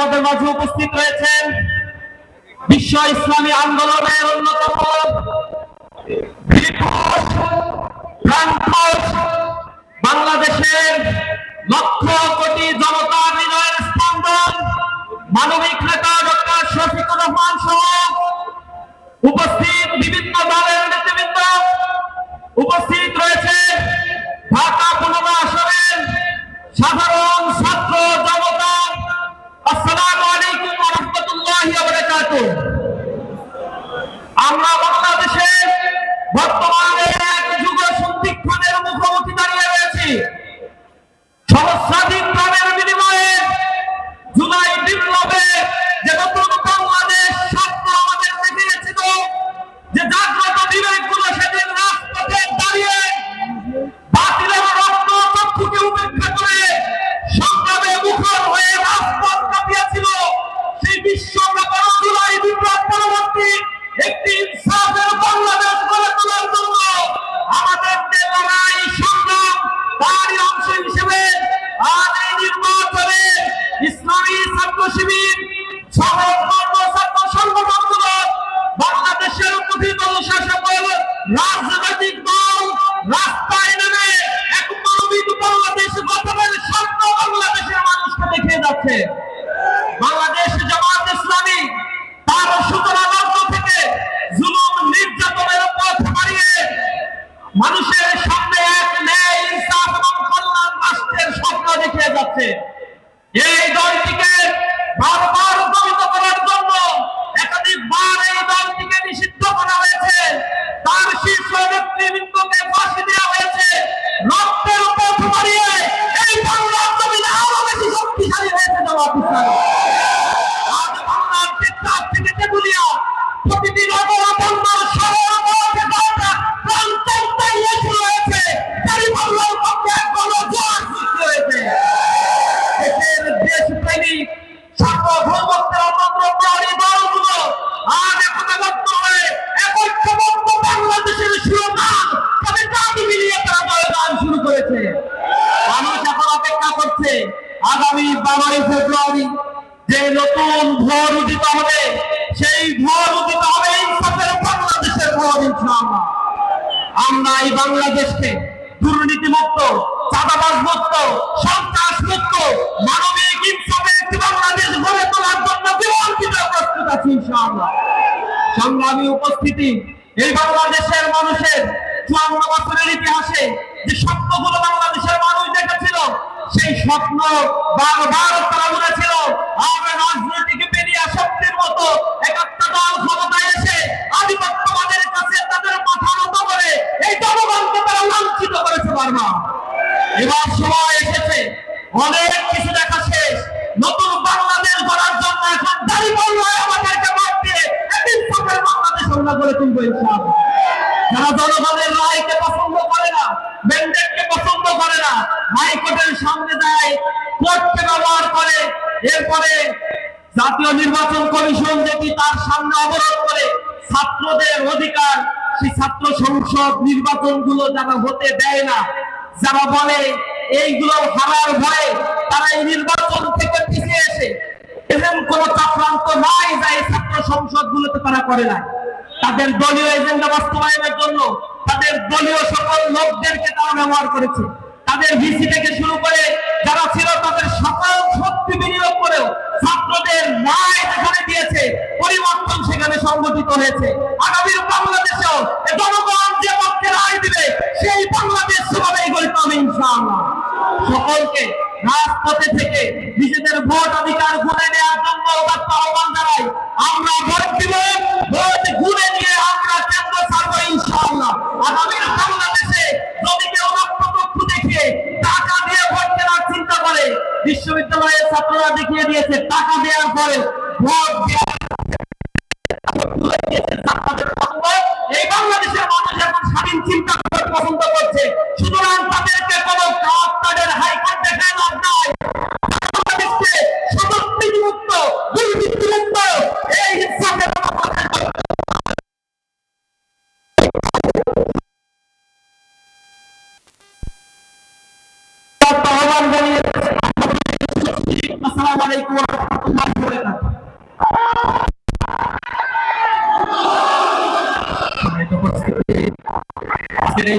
আমাদের মাঝে উপস্থিত রয়েছেন বিশ্ব ইসলামী আন্দোলনের অন্যতম বাংলাদেশের লক্ষ কোটি জনতার হৃদয়ের স্পন্দন মানবিক নেতা ডক্টর শফিকুর রহমান সহ উপস্থিত বিভিন্ন দলের নেতৃবৃন্দ, উপস্থিত রয়েছে ঢাকা 15 আসনের সাধারণ ছাত্র জনতা। আসসালামু আলাইকুম ওয়া রাহমাতুল্লাহি ওয়া বারাকাতুহু। আমরা বাংলাদেশে বর্তমানে এক যুগ সন্ধিক্ষণের মুখোমুখি দাঁড়িয়ে রয়েছি। সহস্রাধিক প্রাণের বিনিময়ে জুলাই বিপ্লবে যে নতুন বাংলাদেশ স্বপ্ন আমাদের দেখিয়েছিল, যে জাগ্রত বিবেকগুলো সেদিন রাজপথে দাঁড়িয়ে বাতিলের রক্ত চক্ষুকে উপেক্ষা করে সংগ্রামে মুখর হয়ে রাজপথ কাঁপিয়েছিল, সেই বিশ্বব্যাপী জুলাই বিপ্লব পরবর্তী একটি ইনসাফের বাংলাদেশ গড়ে তোলার জন্য আমাদের যে লড়াই সংগ্রাম, তারই অংশ হিসেবে আজ এই নির্বাচনে ইসলামী ছাত্র শিবির সহ অন্যান্য ছাত্র সংগঠনগুলো বাংলাদেশের কথিত শাসক রাজনৈতিক দল রাস্তায় নেমে এক মানবিক বাংলাদেশ গঠনের স্বপ্ন বাংলাদেশের মানুষকে দেখিয়ে যাচ্ছে। বাংলাদেশ জামাত ইসলামী তার সূচনা লগ্ন থেকে জুলুম নির্যাতনের পথ হারিয়ে মানুষের সামনে এক ন্যায় ইনসাফ এবং কল্যাণ রাষ্ট্রের স্বপ্ন দেখিয়ে যাচ্ছে। এই দলটিকে বারবার দমিত করার জন্য একাধিকবার এই দলটিকে নিষিদ্ধ করা হয়েছে, তার শীর্ষ নেতৃবৃন্দকে ফাঁসি দেওয়া হয়েছে। রক্তের পথ হারিয়ে এই বাংলার জমিনে আরো বেশি শক্তিশালী হয়েছে জামাত ইসলামী। আজ বাংলার টেকনাফ থেকে তেঁতুলিয়া প্রতিটি নগর বন্দর শহর প্রান্তরে শুরু হয়েছে, তারই বাংলার পক্ষে এক গণজোয়ার সৃষ্টি হয়েছে। দেশের দেশপ্রেমিক সার্বভৌমত্বের অতন্ত্র প্রহরী দলগুলো আজ একতাবদ্ধ হয়ে এক ঐক্যবদ্ধ বাংলাদেশের শিরোনাম তাদের দাবি মিলিয়ে তারা জয়গান শুরু করেছে। মানুষ এখন অপেক্ষা করছে আগামী 12 ফেব্রুয়ারি যে নতুন ভোর উদিত হবে, সেই ভোর উদিত হবে ইনসাফের বাংলাদেশের ভোর। ইনশাআল্লাহ আমরা এই বাংলাদেশকে দুর্নীতি মুক্ত, চাঁদাবাজ মুক্ত, সন্ত্রাস মুক্ত, মানবিক ইনসাফের একটি বাংলাদেশ গড়ে তোলার জন্য জীবন দিতে প্রস্তুত আছি ইনশাআল্লাহ। সংগ্রামী উপস্থিতি, এই বাংলাদেশের মানুষের 54 বছরের ইতিহাসে যে স্বপ্নগুলো বাংলাদেশের মানুষ দেখেছিল, সেই স্বপ্ন বারবার তারা বলেছিল আমরা রাজনীতিকে পেরিয়ে শক্তির মতো একটা দল ক্ষমতায় এসে আধিপত্যবাদের কাছে তাদের মাথা নত করে এই জনগণকে তারা লাঞ্ছিত করেছে বারবার। এবার সময় এসেছে, অনেক কিছু দেখা শেষ, নতুন বাংলাদেশ গড়ার জন্য এখন দাঁড়িপাল্লায় আমাদেরকে ভোট দিয়ে একদিন সফল বাংলাদেশ আমরা গড়ে তুলব ইনশাআল্লাহ। যারা জনগণের রায়কে পছন্দ করে না, ম্যান্ডেটকে পছন্দ করে না, হাইকোর্টের সামনে যায়, কোর্টকে ব্যবহার করে, এরপরে জাতীয় নির্বাচন কমিশন যেটি তার সামনে অবরোধ করে ছাত্রদের অধিকার, সেই ছাত্র সংসদ নির্বাচনগুলো যারা হতে দেয় না, যারা বলে এইগুলো হারার ভয়ে তারা এই নির্বাচন থেকে পিছিয়ে এসে এমন কোন চক্রান্ত নাই যা এই ছাত্র সংসদ গুলোতে তারা করে না। তাদের দলীয় এজেন্ডা বাস্তবায়নের জন্য তাদের দলীয় সকল লোকদেরকে তারা ব্যবহার করেছে। তাদের ভিসি থেকে শুরু করে যারা ছিল তাদের সকল শক্তি বিনিয়োগ করেও ছাত্রদের ন্যায় যেখানে দিয়েছে, পরিবর্তন সেখানে সংগঠিত হয়েছে। আগামীর বাংলাদেশেও জনগণ যে পক্ষে রায় দিবে সেই বাংলাদেশ সেভাবেই গড়তে হবে ইনশাআল্লাহ। সকলকে রাজপথে থেকে নিজেদের ভোট অধিকার গুনে নেওয়ার জন্য আহ্বান জানাই। আমরা ভোট দিব, ভোট গুনে নিয়ে আমরা কেন্দ্র ছাড়বো ইনশাআল্লাহ। আগামীর বাংলাদেশে যদি কেউ রক্তচক্ষু দেখে টাকা দিয়ে ভোট কেনার চিন্তা করে, বিশ্ববিদ্যালয়ের ছাত্ররা দেখিয়ে দিয়েছে টাকা দেওয়ার পরে ভোট এই বাংলাদেশের মানুষ এখন স্বাধীন চিন্তা করতে পছন্দ করছে। সুতরাং তাদেরকে কোনো কার্ডের হাইকোর্ট দেখে লাভ নাই। বাংলাদেশকে সদস্যমুক্ত, দুর্নীতিমুক্ত এই হিসাবে আহ্বান জানিয়ে আসসালামু আলাইকুম ওয়া রাহমাতুল্লাহ। সম্মানিত উপস্থিতি, আজকের এই